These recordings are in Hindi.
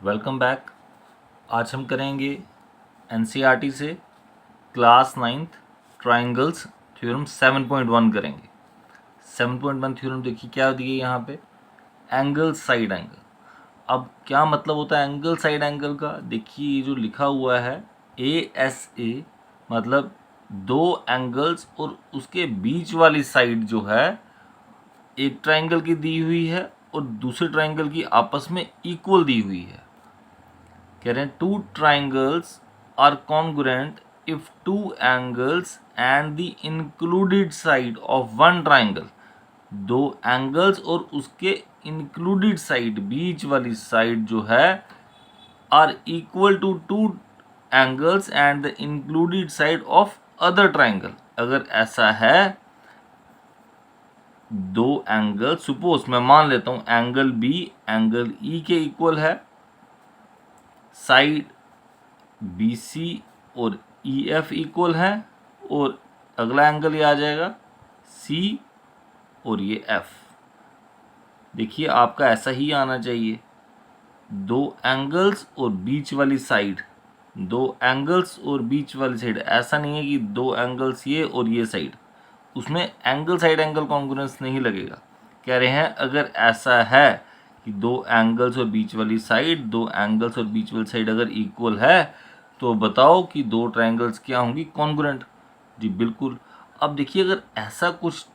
Welcome back. आज हम करेंगे एनसीईआरटी से क्लास 9th ट्राइंगल्स थ्योरम 7.1 करेंगे। 7.1 थ्योरम देखिए क्या दी है यहाँ पे, एंगल साइड एंगल। अब क्या मतलब होता है एंगल साइड एंगल का, देखिए ये जो लिखा हुआ है ASA मतलब दो एंगल्स और उसके बीच वाली साइड जो है एक ट्राइंगल की दी हुई है और दूसरे ट्राइंगल की आपस में इक्वल दी हुई है। कह रहे हैं two triangles are congruent if two angles and the included side of one triangle, दो एंगल्स और उसके इंक्लूडेड साइड बीच वाली साइड जो है are equal to two angles and the included side of other triangle. अगर ऐसा है दो एंगल, सपोज मैं मान लेता हूं एंगल बी एंगल ई के इक्वल है, साइड बी सी और ई एफ इक्वल है और अगला एंगल ये आ जाएगा सी और ये एफ। देखिए आपका ऐसा ही आना चाहिए, दो एंगल्स और बीच वाली साइड, दो एंगल्स और बीच वाली साइड। ऐसा नहीं है कि दो एंगल्स ये और ये साइड, उसमें एंगल साइड एंगल कॉन्ग्रुएंस नहीं लगेगा। कह रहे हैं अगर ऐसा है कि दो एंगल्स और बीच वाली साइड, दो एंगल्स और बीच वाली साइड अगर इक्वल है तो बताओ कि दो ट्रायंगल्स क्या होंगी, कॉन्ग्रुएंट। जी बिल्कुल। अब देखिए अगर ऐसा कुछ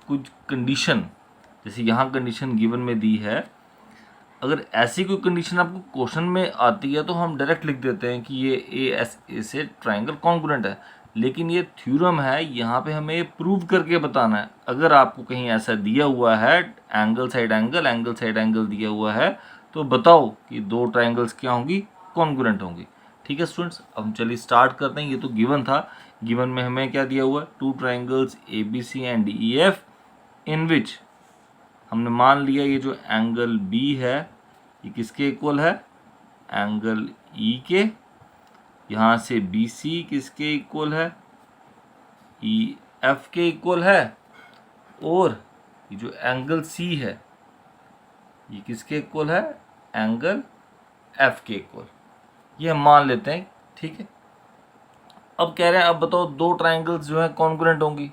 कुछ कंडीशन, जैसे यहाँ कंडीशन गिवन में दी है, अगर ऐसी कोई कंडीशन आपको क्वेश्चन में आती है तो हम डायरेक्ट लिख देते हैं कि ये ASA से ट्राइंगल कॉन्ग्रुएंट है। लेकिन ये थ्योरम है, यहाँ पे हमें प्रूव करके बताना है। अगर आपको कहीं ऐसा दिया हुआ है एंगल साइड एंगल दिया हुआ है तो बताओ कि दो ट्राइंगल्स क्या होंगी, कॉन्ग्रुएंट होंगी। ठीक है स्टूडेंट्स, अब हम चलिए स्टार्ट करते हैं। ये तो गिवन था, गिवन में हमें क्या दिया हुआ है, two triangles ABC and DEF इन विच हमने मान लिया ये जो एंगल बी है ये किसके इक्वल है, एंगल ई के। यहाँ से बी सी किसके इक्वल है, ई एफ के इक्वल है। और ये जो एंगल सी है ये किसके इक्वल है, एंगल एफ के इक्वल। ये हम मान लेते हैं। ठीक है, अब कह रहे हैं अब बताओ दो ट्राइंगल्स जो है कॉन्ग्रुएंट होंगी।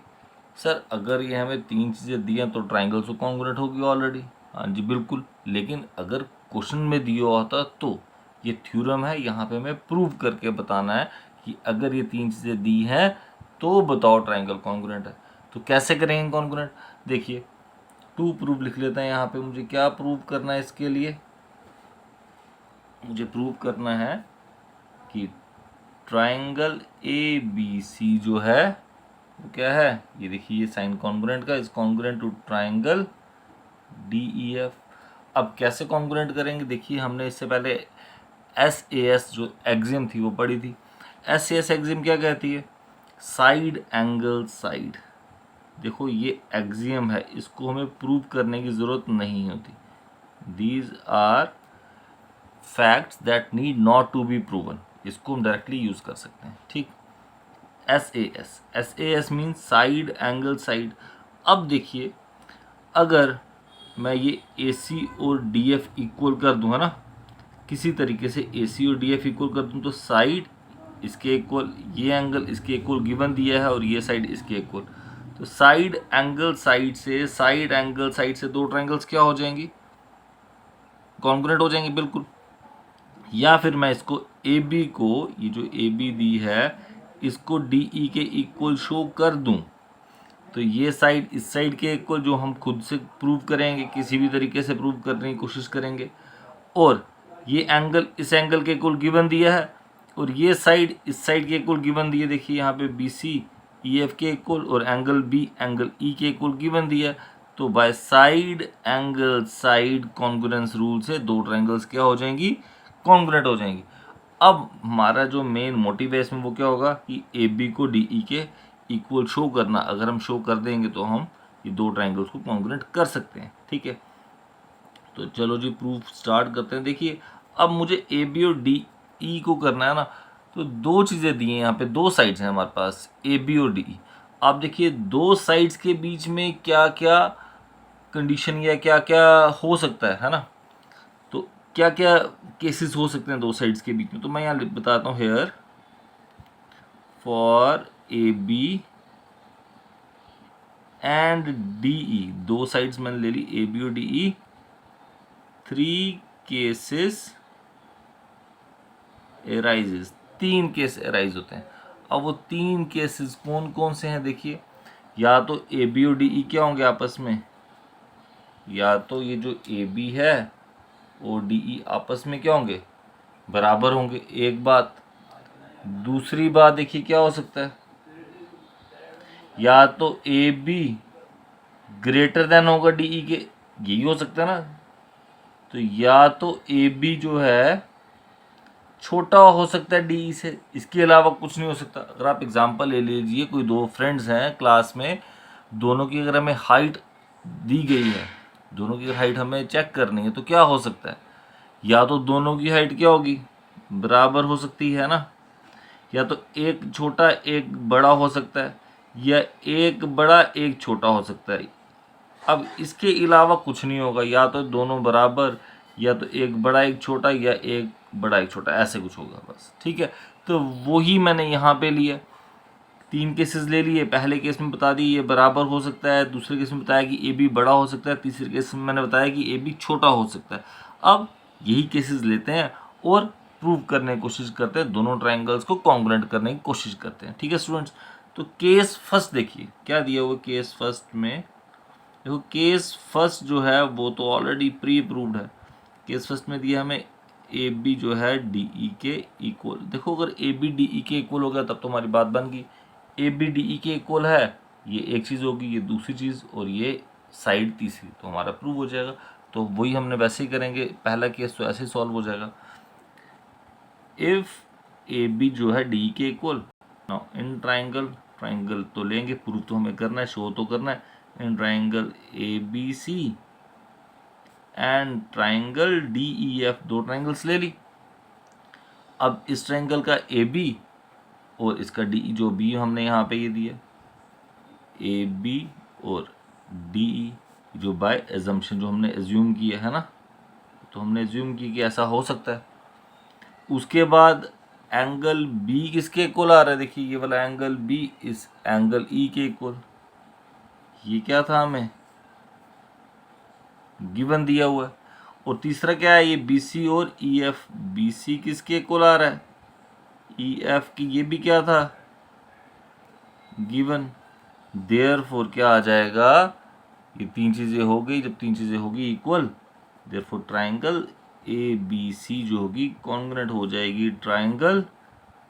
सर अगर ये हमें तीन चीज़ें दी हैं तो ट्राइंगल्स तो कॉन्ग्रुएंट होगी ऑलरेडी। हाँ जी बिल्कुल, लेकिन अगर क्वेश्चन में दिया होता तो ये थ्योरम है, यहाँ पे हमें प्रूव करके बताना है कि अगर ये तीन चीज़ें दी हैं तो बताओ ट्राइंगल कॉन्ग्रुएंट है। तो कैसे करेंगे कॉन्ग्रुएंट, देखिए टू प्रूव लिख लेते हैं। यहाँ पे मुझे क्या प्रूव करना है, इसके लिए मुझे प्रूव करना है कि ट्राइंगल ABC जो है वो क्या है, ये देखिए ये साइन कॉन्ग्रुएंट का, is congruent to triangle DEF। अब कैसे कॉन्ग्रुएंट करेंगे, देखिए हमने इससे पहले SAS जो एक्सियम थी वो पढ़ी थी। SAS एक्सियम क्या कहती है, साइड एंगल साइड। देखो ये एक्सियम है, इसको हमें प्रूव करने की ज़रूरत नहीं होती। These are facts that need not to be proven, इसको हम डायरेक्टली यूज़ कर सकते हैं। ठीक, SAS मीन्स साइड एंगल साइड। अब देखिए अगर मैं ये AC और DF इक्वल कर दूँ, है ना, किसी तरीके से AC और DF इक्वल कर दूँ तो साइड इसके इक्वल, ये एंगल इसके इक्वल गिवन दिया है और ये साइड इसके इक्वल, तो साइड एंगल साइड से, साइड एंगल साइड से दो ट्रायंगल्स क्या हो जाएंगी, कॉन्ग्रुएंट हो जाएंगी बिल्कुल। या फिर मैं इसको AB को, ये जो AB दी है इसको DE के इक्वल शो कर दूं तो ये साइड इस साइड के इक्वल, जो हम खुद से प्रूव करेंगे, किसी भी तरीके से प्रूव करने की कोशिश करेंगे। और ये एंगल इस एंगल के इक्वल गिवन दिया है और ये साइड इस साइड के इक्वल गिवन दिया। देखिए यहाँ पे BC EF के इक्वल और एंगल B एंगल E के इक्वल गिवन दिया है। तो bye side angle side congruence rule से दो ट्रायंगल्स क्या हो जाएंगी, कॉन्ग्रुएंट हो जाएंगी। अब हमारा जो मेन मोटिव है इसमें वो क्या होगा कि AB को DE के इक्वल शो करना। अगर हम शो कर देंगे तो हम ये दो ट्रायंगल्स को कॉन्ग्रुएंट कर सकते हैं। ठीक है, तो चलो जी प्रूफ स्टार्ट करते हैं। देखिए अब मुझे AB और DE को करना है ना, तो दो चीज़ें दी हैं यहाँ पे, दो साइड्स हैं हमारे पास AB और DE। आप देखिए दो साइड्स के बीच में क्या क्या कंडीशन या क्या क्या हो सकता है ना। तो क्या क्या केसेस हो सकते हैं दो साइड्स के बीच में, तो मैं यहाँ बताता हूँ here for A B and D E, दो साइड्स मैंने ले ली ए बी और D E, 3 cases arises, 3 case arise होते हैं। अब वो 3 केसेस कौन कौन से हैं देखिए, या तो ए बी और डी ई क्या होंगे आपस में, या तो ये जो ए बी है और डी ई आपस में क्या होंगे, बराबर होंगे, एक बात। दूसरी बात देखिए क्या हो सकता है, या तो ए बी ग्रेटर देन होगा डी ई के, यही हो सकता है ना। तो या तो ए बी जो है छोटा हो सकता है डी से, इसके अलावा कुछ नहीं हो सकता। अगर आप एग्जांपल ले लीजिए, कोई दो फ्रेंड्स हैं क्लास में, दोनों की अगर हमें हाइट दी गई है, दोनों की हाइट हमें चेक करनी है, तो क्या हो सकता है, या तो दोनों की हाइट क्या होगी, बराबर हो सकती है ना, या तो एक छोटा एक बड़ा हो सकता है, या एक बड़ा एक छोटा हो सकता है। अब इसके अलावा कुछ नहीं होगा, या तो दोनों बराबर, या तो एक बड़ा एक छोटा, या एक बड़ा एक छोटा, ऐसे कुछ होगा बस, ठीक है। तो वही मैंने यहाँ पे लिया, 3 केसेस ले लिए। पहले केस में बता दी ये बराबर हो सकता है, दूसरे केस में बताया कि ए बी बड़ा हो सकता है, तीसरे केस में मैंने बताया कि ए बी छोटा हो सकता है। अब यही केसेस लेते हैं और प्रूव करने की कोशिश करते हैं, दोनों ट्राइंगल्स को कॉन्ग्रुएंट करने की कोशिश करते हैं, ठीक है स्टूडेंट्स। तो केस फर्स्ट देखिए क्या दिया हुआ केस फर्स्ट में, देखो केस फर्स्ट जो है वो तो ऑलरेडी प्री अप्रूव्ड है। केस फर्स्ट में दिया हमें ए बी जो है डी ई के इक्वल। देखो अगर ए बी डी ई के इक्वल हो गया तब तो हमारी बात बन गई। ए बी डी ई के इक्वल है, ये एक चीज़ होगी, ये दूसरी चीज़, और ये साइड तीसरी, तो हमारा प्रूव हो जाएगा। तो वही हमने वैसे ही करेंगे, पहला केस तो ऐसे ही सॉल्व हो जाएगा। इफ़ ए बी जो है डी ई के equal, now in triangle, triangle तो लेंगे, प्रूव तो हमें करना है, शो तो करना है, in triangle A B C and triangle D E F, दो ट्राइंगल्स ले ली। अब इस ट्राइंगल का ए बी और इसका डी ई, जो बी हमने यहाँ पे ये दिया ए बी और डी ई, जो बाय एजम्पशन जो हमने एज्यूम किया है ना, तो हमने एज्यूम की कि ऐसा हो सकता है। उसके बाद एंगल बी किसके इक्वल आ रहा है, देखिए ये वाला एंगल बी इस एंगल ई के इक्वल, ये क्या था हमें गिवन दिया हुआ है। और तीसरा क्या है, ये बी सी और ई एफ, बी सी किसके इक्वल आ रहा है, ई एफ की, ये भी क्या था गिवन। देयरफॉर क्या आ जाएगा, ये 3 चीज़ें हो गई, जब 3 चीज़ें होगी equal, therefore triangle A B C जो होगी कॉन्ग्रुएंट हो जाएगी ट्राइंगल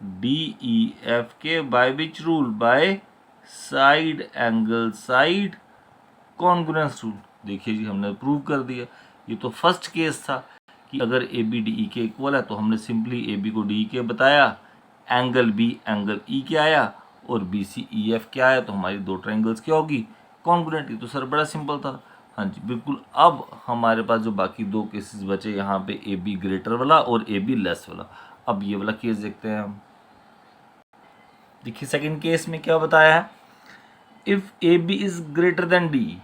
डी ई एफ के, by which rule, by side angle side congruence rule. देखिए जी हमने प्रूव कर दिया। ये तो फर्स्ट केस था कि अगर ए बी डी ई के इक्वल है तो हमने सिंपली ए बी को डी ई के बताया, एंगल बी एंगल ई के आया, और बी सी ई एफ क्या आया, तो हमारी दो ट्राइंगल्स क्या होगी कॉन्ग्रुएंट। ये तो सर बड़ा सिंपल था, हाँ जी बिल्कुल। अब हमारे पास जो बाकी 2 केसेस बचे यहाँ पे, ए बी ग्रेटर वाला और ए बी लेस वाला। अब ये वाला केस देखते हैं हम। देखिए सेकंड केस में क्या बताया है, if A B is greater than D,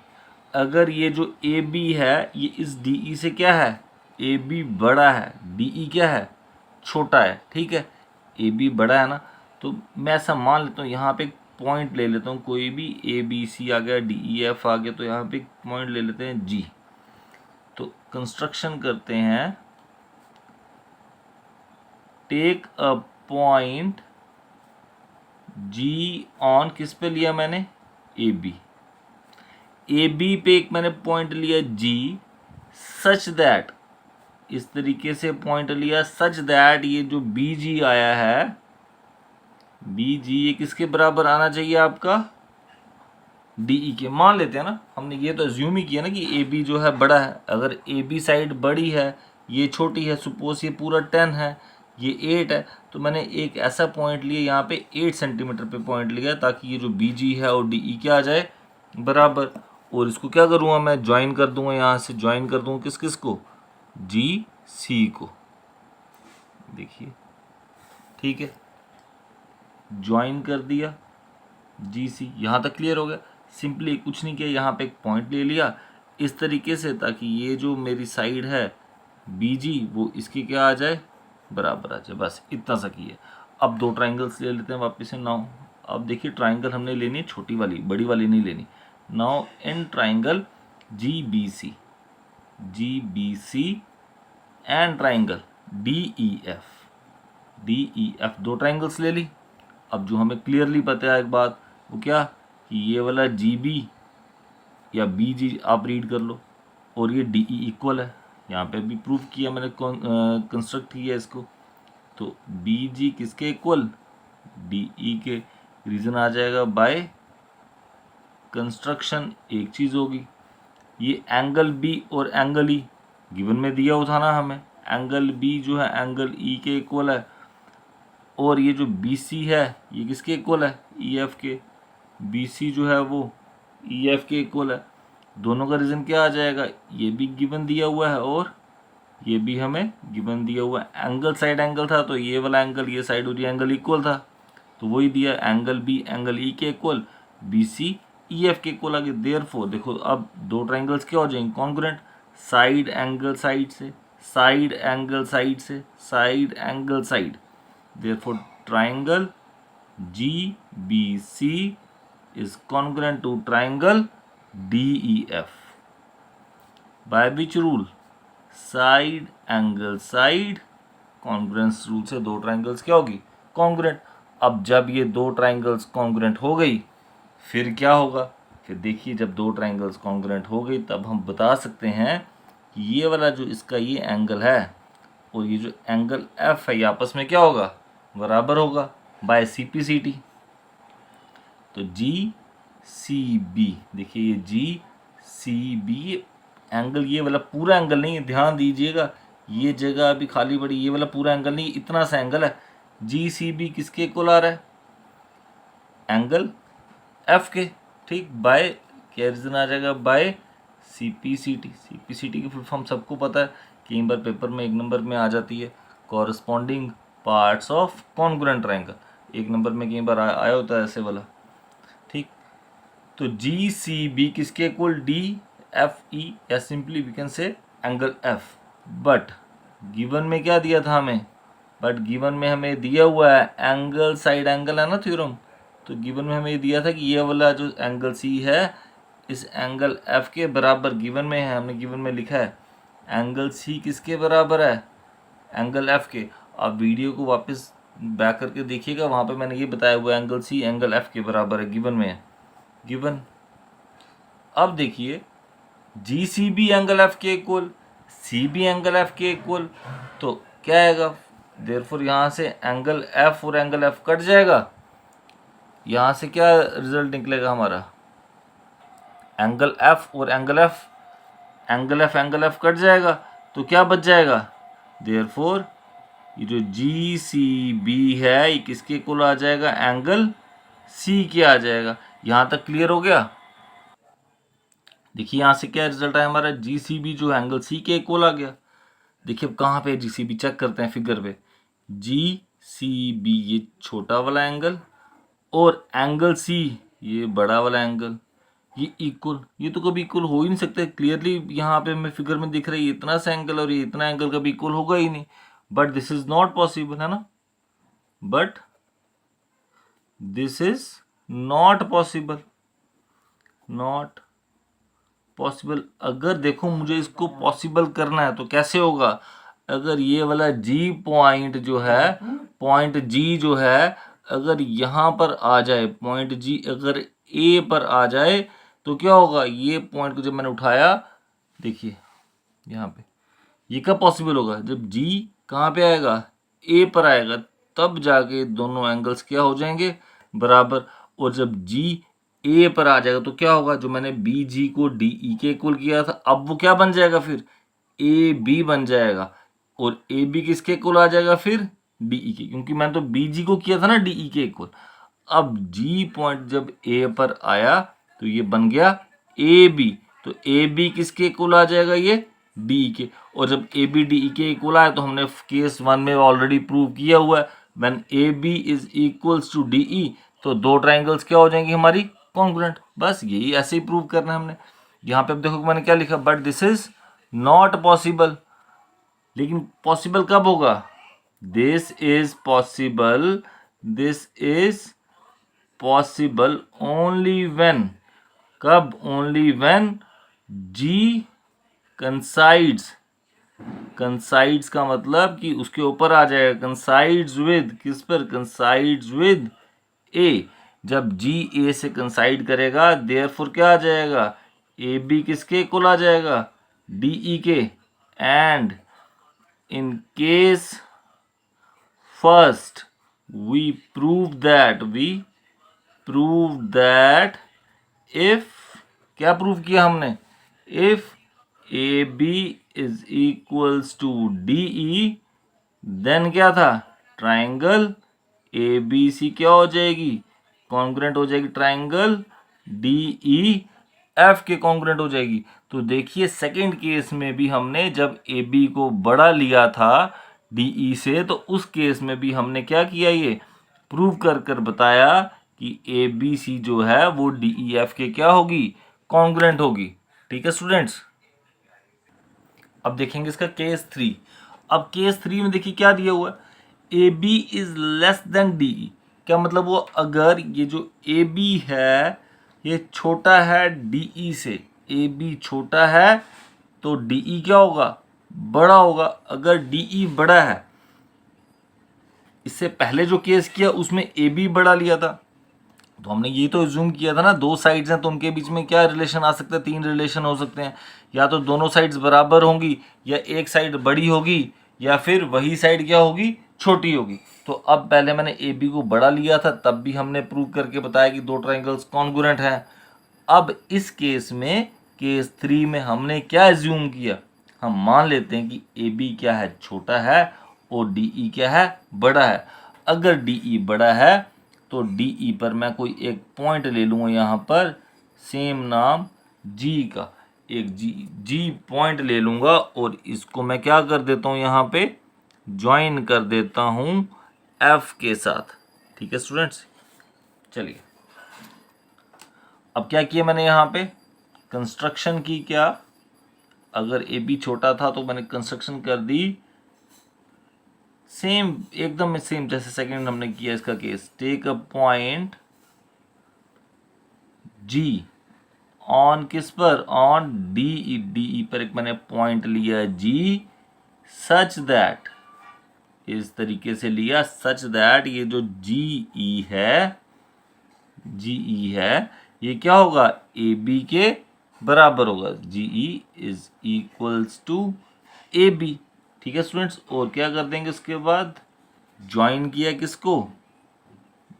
अगर ये जो ए बी है ये इस डी ई से क्या है, ए बी बड़ा है, डी ई क्या है छोटा है, ठीक है। ए बी बड़ा है ना, तो मैं ऐसा मान लेता हूँ, यहाँ पे एक पॉइंट ले लेता हूँ, कोई भी ए बी सी आ गया, डी ई एफ आ गया, तो यहाँ पे एक पॉइंट ले लेते हैं जी। तो कंस्ट्रक्शन करते हैं, take a point G on, किस पे लिया मैंने, ए बी। ए बी पे एक मैंने पॉइंट लिया जी, सच दैट, इस तरीके से पॉइंट लिया सच दैट ये जो बी जी आया है, बी जी ये किसके बराबर आना चाहिए आपका, डी ई के। मान लेते हैं ना, हमने ये तो अज्यूम ही किया ना कि ए बी जो है बड़ा है। अगर ए बी साइड बड़ी है, ये छोटी है, सपोज ये पूरा 10 है, ये 8 है, तो मैंने एक ऐसा पॉइंट लिया यहाँ पे 8 सेंटीमीटर पे पॉइंट लिया, ताकि ये जो बी जी है और डी ई क्या आ जाए बराबर। और इसको क्या करूँगा मैं, ज्वाइन कर दूंगा, यहाँ से ज्वाइन कर दूंगा किस किस को, जी सी को। देखिए ठीक है, ज्वाइन कर दिया जी सी, यहाँ तक क्लियर हो गया। सिंपली कुछ नहीं किया, यहाँ पे एक पॉइंट ले लिया इस तरीके से, ताकि ये जो मेरी साइड है BG वो इसके क्या आ जाए, बराबर आ जाए। बस इतना सा किया। अब दो ट्राइंगल्स ले लेते हैं वापस से। नाउ अब देखिए ट्राइंगल हमने लेनी है छोटी वाली, बड़ी वाली नहीं लेनी। Now in triangle GBC and triangle DEF दो ट्राइंगल्स ले ली। अब जो हमें क्लियरली पता है एक बात, वो क्या, कि ये वाला GB या BG आप रीड कर लो और ये DE इक्वल है। यहाँ पे भी प्रूफ किया मैंने, कंस्ट्रक्ट किया इसको। तो BG किसके इक्वल, DE के। रीजन आ जाएगा बाय कंस्ट्रक्शन, एक चीज़ होगी। ये एंगल B और एंगल E गिवन में दिया हुआ था ना हमें, एंगल B जो है एंगल E के इक्वल है, और ये जो BC है ये किसके इक्वल है, EF के। BC जो है वो EF के इक्वल है। दोनों का रीजन क्या आ जाएगा, ये भी गिवन दिया हुआ है और ये भी हमें गिवन दिया हुआ है। एंगल साइड एंगल था, तो ये वाला एंगल ये साइड और ये एंगल इक्वल था, तो वही दिया, एंगल B एंगल E के इक्वल, BC EF के इक्वल आ गए। देयरफॉर देखो अब दो ट्राइंगल्स क्या हो जाएंगे, कॉन्ग्रुएंट। साइड एंगल साइड से, साइड एंगल साइड से, side angle side. Therefore triangle GBC is congruent to triangle DEF. By which rule? Side angle side, congruence rule से दो ट्राइंगल्स क्या होगी, कॉन्ग्रुएंट। अब जब ये दो ट्राइंगल्स कॉन्ग्रुएंट हो गई, फिर क्या होगा, फिर देखिए जब दो ट्राइंगल्स कॉन्ग्रुएंट हो गई तब हम बता सकते हैं कि ये वाला जो इसका ये एंगल है और ये जो एंगल F है ये आपस में क्या होगा, बराबर होगा बाय CPCT। तो GCB, देखिए ये GCB एंगल, ये वाला पूरा एंगल नहीं है, ध्यान दीजिएगा, ये जगह अभी खाली पड़ी, ये वाला पूरा एंगल नहीं, इतना सा एंगल है। GCB किसके इक्वल आ रहा है, एंगल F के, ठीक। बाय क्या रीजन आ जाएगा, बाय CPCT। CPCT की फुल फॉर्म सबको पता है, कई बार पेपर में एक नंबर में आ जाती है, corresponding parts of congruent triangle. एक नंबर में कई बार आया होता है ऐसे वाला, ठीक। तो GCB किसके इक्वल, DFE, या simply we can say angle F। But given में क्या दिया था हमें, बट गिवन में हमें दिया हुआ है एंगल साइड एंगल है ना थ्योरम। तो गिवन में हमें दिया था कि ये वाला जो एंगल C है इस एंगल F के बराबर गिवन में है, हमने गिवन में लिखा है एंगल C किसके बराबर है, एंगल F के। आप वीडियो को वापस बैक करके देखिएगा, वहाँ पे मैंने ये बताया हुआ है एंगल C एंगल F के बराबर है, गिवन में है, गिवन। अब देखिए GCB एंगल F के इक्वल, CB एंगल F के इक्वल, तो क्या आएगा, देयरफॉर यहाँ से एंगल F और एंगल F कट जाएगा। यहाँ से क्या रिजल्ट निकलेगा हमारा, एंगल F और angle F, angle F cut जाएगा, तो क्या बच जाएगा, देयरफॉर ये जो GCB है ये किसके इक्वल आ जाएगा, एंगल C के आ जाएगा। यहाँ तक क्लियर हो गया। देखिए यहाँ से क्या रिजल्ट आया हमारा, GCB जो एंगल C के इक्वल आ गया। देखिए अब कहाँ पे GCB चेक करते हैं फिगर पे। GCB ये छोटा वाला एंगल और एंगल C ये बड़ा वाला एंगल, ये इक्वल, ये तो कभी इक्वल हो ही नहीं सकते। क्लियरली यहाँ पे हमें फिगर में दिख रही है इतना सा एंगल और ये इतना एंगल कभी इक्वल होगा ही नहीं। But this is not possible, है ना, but this is not possible, not possible. अगर देखो मुझे इसको पॉसिबल करना है तो कैसे होगा, अगर ये वाला G पॉइंट जो है, पॉइंट G जो है अगर यहाँ पर आ जाए, पॉइंट G अगर A पर आ जाए तो क्या होगा, ये पॉइंट को जब मैंने उठाया, देखिए यहाँ पे, ये कब पॉसिबल होगा, जब G कहाँ पे आएगा, A पर आएगा, तब जाके दोनों एंगल्स क्या हो जाएंगे, बराबर। और जब G A पर आ जाएगा तो क्या होगा, जो मैंने BG को DE के इक्वल किया था अब वो क्या बन जाएगा, फिर AB बन जाएगा, और AB किसके इक्वल आ जाएगा, फिर DE के, क्योंकि मैंने तो BG को किया था ना DE के इक्वल। अब G पॉइंट जब A पर आया तो ये बन गया AB, तो AB किसके इक्वल आ जाएगा, ये DE के। और जब AB DE के इक्वल आया तो हमने केस 1 में ऑलरेडी प्रूव किया हुआ है, when AB is equals to DE, तो दो ट्राइंगल्स क्या हो जाएंगी हमारी, कॉन्ग्रुएंट। बस यही ऐसे ही प्रूव करना है हमने। यहाँ पे अब देखो मैंने क्या लिखा, but this is not possible, लेकिन पॉसिबल कब होगा? This is possible only when, कब? ओनली व्हेन जी कंसाइड्स, कंसाइड्स का मतलब कि उसके ऊपर आ जाएगा, कंसाइड्स विद, किस पर? कंसाइड्स विद ए। जब जी ए से कंसाइड करेगा देयरफॉर क्या आ जाएगा? ए बी किसके इक्वल आ जाएगा? डी ई के। And in case first we prove that if, क्या प्रूव किया हमने? If A B is equals to D E, then क्या था? ट्राइंगल ए बी सी क्या हो जाएगी? कॉन्ग्रुएंट हो जाएगी ट्राइंगल डी ई एफ के कॉन्ग्रुएंट हो जाएगी। तो देखिए सेकंड केस में भी हमने जब ए बी को बड़ा लिया था डी ई से, तो उस केस में भी हमने क्या किया? ये प्रूव कर कर बताया कि ए बी सी जो है वो डी ई एफ के क्या होगी? कॉन्ग्रुएंट होगी। ठीक है स्टूडेंट्स, अब देखेंगे इसका केस 3। अब केस 3 में देखिए क्या दिया हुआ है, A B is less than D E. क्या मतलब? वो अगर ये जो ए बी है ये छोटा है डी ई से, ए बी छोटा है तो डी ई क्या होगा? बड़ा होगा। अगर डी ई बड़ा है, इससे पहले जो केस किया उसमें ए बी बड़ा लिया था, तो हमने ये तो जूम किया था ना, दो साइड्स हैं तो उनके बीच में क्या रिलेशन आ सकता है? 3 रिलेशन हो सकते हैं, या तो दोनों साइड्स बराबर होंगी, या एक साइड बड़ी होगी, या फिर वही साइड क्या होगी? छोटी होगी। तो अब पहले मैंने ए बी को बड़ा लिया था, तब भी हमने प्रूव करके बताया कि दो ट्राइंगल्स कॉन्ग्रुएंट हैं। अब इस केस में, केस 3 में हमने क्या एज्यूम किया? हम मान लेते हैं कि ए बी क्या है? छोटा है, और डी ई क्या है? बड़ा है। अगर डी ई बड़ा है तो डी ई पर मैं कोई एक पॉइंट ले लूँगा यहाँ पर, सेम नाम जी का, एक जी पॉइंट ले लूँगा, और इसको मैं क्या कर देता हूँ? यहाँ पे ज्वाइन कर देता हूँ एफ के साथ। ठीक है स्टूडेंट्स, चलिए अब क्या किया मैंने? यहाँ पे कंस्ट्रक्शन की। क्या? अगर ए बी छोटा था तो मैंने कंस्ट्रक्शन कर दी सेम, एकदम सेम जैसे सेकंड हमने किया इसका case. Take a point G on, किस पर? On D E, D E पर एक मैंने पॉइंट लिया जी, सच दैट, इस तरीके से लिया सच दैट ये जो जी ई है, जी ई है, ये क्या होगा? ए बी के बराबर होगा। G E is equals to A B. ठीक है स्टूडेंट्स, और क्या कर देंगे उसके बाद? ज्वाइन किया किसको?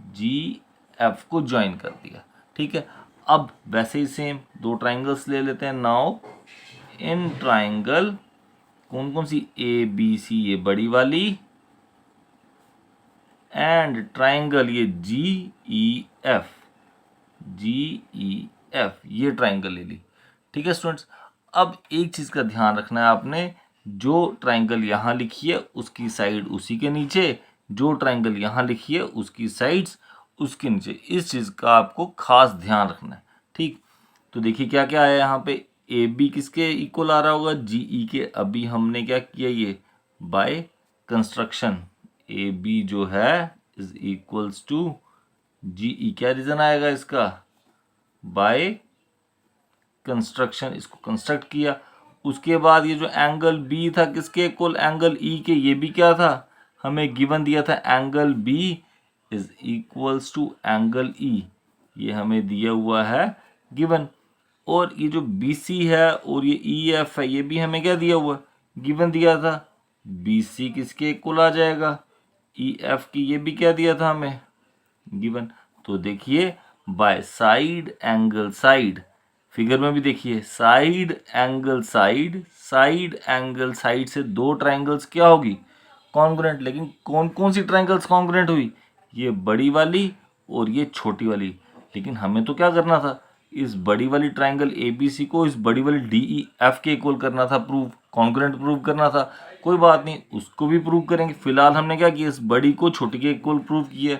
जी एफ को ज्वाइन कर दिया। ठीक है, अब वैसे ही सेम दो ट्राइंगल्स ले लेते हैं। नाउ इन ट्राइंगल, कौन कौन सी? ए बी सी, ये बड़ी वाली, एंड ट्राइंगल ये जी ई एफ, जी ई एफ, ये ट्राइंगल ले ली। ठीक है स्टूडेंट्स, अब एक चीज़ का ध्यान रखना है आपने, जो ट्राइंगल यहाँ लिखी है उसकी साइड उसी के नीचे, जो ट्राइंगल यहाँ लिखी है उसकी साइड्स उसके नीचे, इस चीज़ का आपको खास ध्यान रखना है। ठीक, तो देखिए क्या क्या आया यहाँ पे। ए बी किसके इक्वल आ रहा होगा? जी ई के। अभी हमने क्या किया? ये बाय कंस्ट्रक्शन ए बी जो है इज इक्वल्स टू जी ई, क्या रीज़न आएगा इसका? बाय कंस्ट्रक्शन, इसको कंस्ट्रक्ट किया। उसके बाद ये जो एंगल बी था किसके इक्वल? एंगल ई के। ये भी क्या था? हमें गिवन दिया था angle B is equals to angle E, ये हमें दिया हुआ है गिवन। और ये जो बी सी है और ये ई एफ है, ये भी हमें क्या दिया हुआ? गिवन दिया था। बी सी किसके इक्वल आ जाएगा? ई एफ की। ये भी क्या दिया था हमें? गिवन। तो देखिए bye side angle side, figure में भी देखिए side angle side, side angle side से दो ट्राइंगल्स क्या होगी? कॉन्ग्रुएंट। लेकिन कौन कौन सी ट्राइंगल्स कॉन्ग्रुएंट हुई? ये बड़ी वाली और ये छोटी वाली। लेकिन हमें तो क्या करना था? इस बड़ी वाली ट्राइंगल ए बी सी को इस बड़ी वाली डी ई एफ के इक्वल करना था, प्रूव कॉन्ग्रुएंट प्रूव करना था। कोई बात नहीं, उसको भी प्रूव करेंगे। फिलहाल हमने क्या किया? इस बड़ी को छोटी के इक्वल प्रूव किया।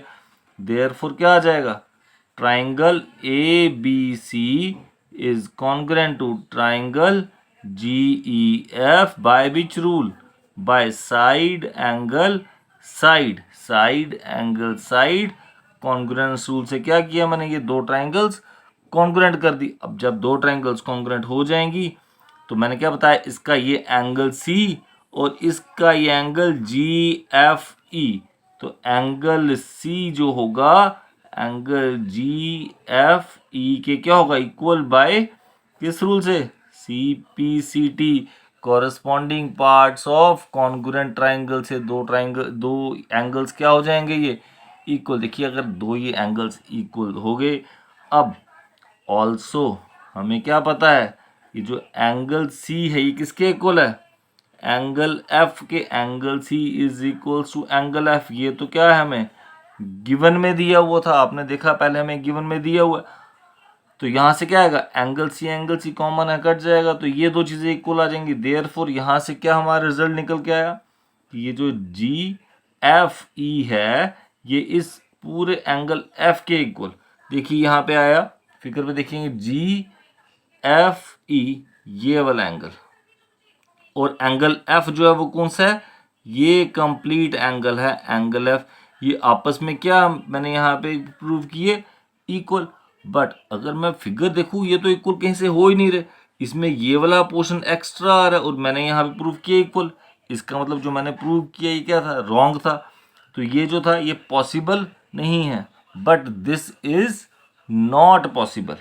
देयरफॉर क्या आ जाएगा? Triangle A B C is congruent to triangle G E F by which rule? By side angle side, side angle side. Congruence rule से क्या किया मैंने, ये दो ट्राइंगल्स कॉन्ग्रुएंट कर दी। अब जब दो ट्राइंगल्स कॉन्ग्रुएंट हो जाएंगी तो मैंने क्या बताया, इसका ये एंगल सी और इसका ये एंगल जी एफ ई। तो एंगल सी जो होगा, एंगल जी एफ ई के क्या होगा, इक्वल बाय किस रूल से, C P C T. Corresponding parts of congruent triangle से दो एंगल्स क्या हो जाएंगे, ये इक्वल। देखिए अगर दो ये एंगल्स इक्वल हो गए, अब ऑल्सो हमें क्या पता है, ये जो एंगल सी है ये किसके इक्वल है, एंगल एफ के। Angle C is equals to angle F. ये तो क्या है, हमें गिवन में दिया हुआ था, आपने देखा पहले हमें गिवन में दिया हुआ। तो यहाँ से क्या आएगा, एंगल सी कॉमन है, कट जाएगा, तो ये दो चीजें इक्वल आ जाएंगी। देयरफॉर यहाँ से क्या हमारा रिजल्ट निकल के आया कि ये जो जी एफ ई है ये इस पूरे एंगल एफ के इक्वल। देखिए यहाँ पे आया, फिगर पे देखेंगे जी एफ ई ये वाला एंगल, और एंगल एफ जो है वो कौन सा है, ये कंप्लीट एंगल है, एंगल एफ। ये आपस में क्या मैंने यहाँ पे प्रूव किए, इक्वल। बट अगर मैं फिगर देखूँ ये तो इक्वल कहीं से हो ही नहीं रहे, इसमें ये वाला पोर्शन एक्स्ट्रा आ रहा है और मैंने यहाँ पे प्रूव किया इक्वल। इसका मतलब जो मैंने प्रूव किया ये क्या था, रॉन्ग था। तो ये जो था ये पॉसिबल नहीं है, but this is not possible.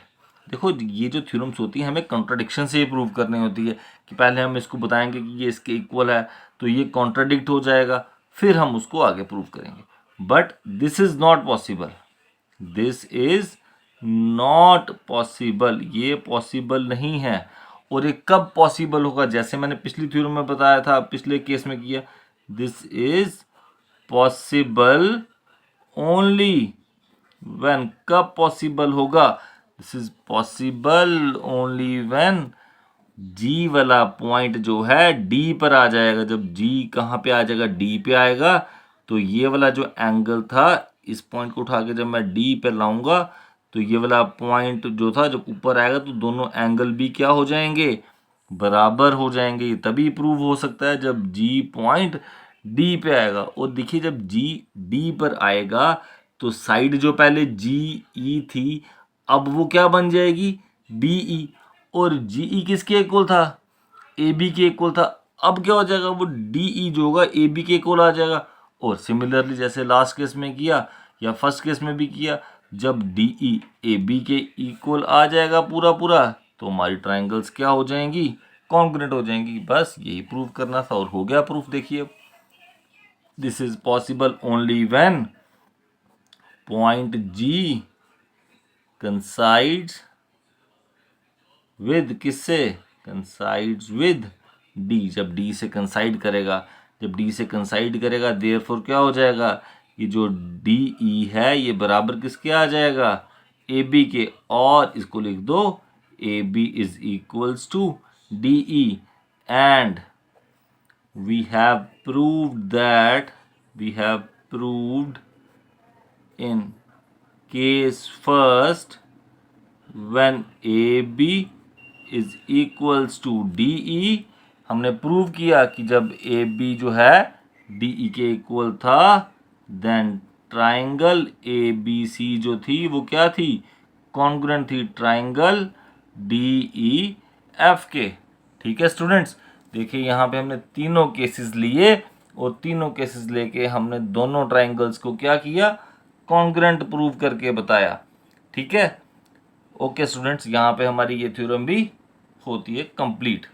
देखो ये जो थ्योरम्स होती है हमें कॉन्ट्राडिक्शन से ही प्रूव करनी होती है, कि पहले हम इसको बताएंगे कि ये इसके इक्वल है तो ये कॉन्ट्राडिक्ट हो जाएगा, फिर हम उसको आगे प्रूव करेंगे। But this is not possible, this is not possible, ये पॉसिबल नहीं है। और ये कब पॉसिबल होगा, जैसे मैंने पिछली थ्योरम में बताया था, पिछले केस में किया, this is possible only when, कब पॉसिबल होगा, this is possible only when G वाला पॉइंट जो है डी पर आ जाएगा। जब जी कहाँ पे आ जाएगा, डी पे आएगा, तो ये वाला जो एंगल था, इस पॉइंट को उठा के जब मैं डी पे लाऊंगा तो ये वाला पॉइंट जो था जब ऊपर आएगा तो दोनों एंगल भी क्या हो जाएंगे, बराबर हो जाएंगे। तभी प्रूव हो सकता है जब जी पॉइंट डी पे आएगा। और देखिए जब जी डी पर आएगा तो साइड जो पहले जी ई थी अब वो क्या बन जाएगी, डी ई। और जी ई किसके इक्वल था, ए बी के इक्वल था। अब क्या हो जाएगा, वो डी ई जो होगा ए बी के इक्वल आ जाएगा। और सिमिलरली जैसे लास्ट केस में किया या फर्स्ट केस में भी किया, जब डी ई ए बी के इक्वल आ जाएगा पूरा पूरा, तो हमारी ट्राइंगल्स क्या हो जाएंगी, कॉन्ग्रुएंट हो जाएंगी। बस यही प्रूव करना था और हो गया प्रूफ। देखिए this is possible only when point G coincides with, किससे, कंसाइड्स विद डी। जब डी से कंसाइड करेगा, जब डी से कंसाइड करेगा देयरफॉर क्या हो जाएगा, ये जो डी ई है ये बराबर किसके आ जाएगा, ए बी के। और इसको लिख दो, A B is equals to D E. And we have proved that, we have proved in case first when AB is equals to DE, हमने प्रूव किया कि जब AB जो है DE के इक्वल था, देन ट्राइंगल ABC जो थी वो क्या थी, कॉन्ग्रुएंट थी ट्राइंगल DEF के। ठीक है स्टूडेंट्स, देखिए यहाँ पे हमने तीनों केसेस लिए और तीनों केसेस लेके हमने दोनों ट्राइंगल्स को क्या किया, कॉन्ग्रुएंट प्रूव करके बताया। ठीक है, ओके स्टूडेंट्स, यहाँ पे हमारी ये थ्योरम भी होती है कंप्लीट।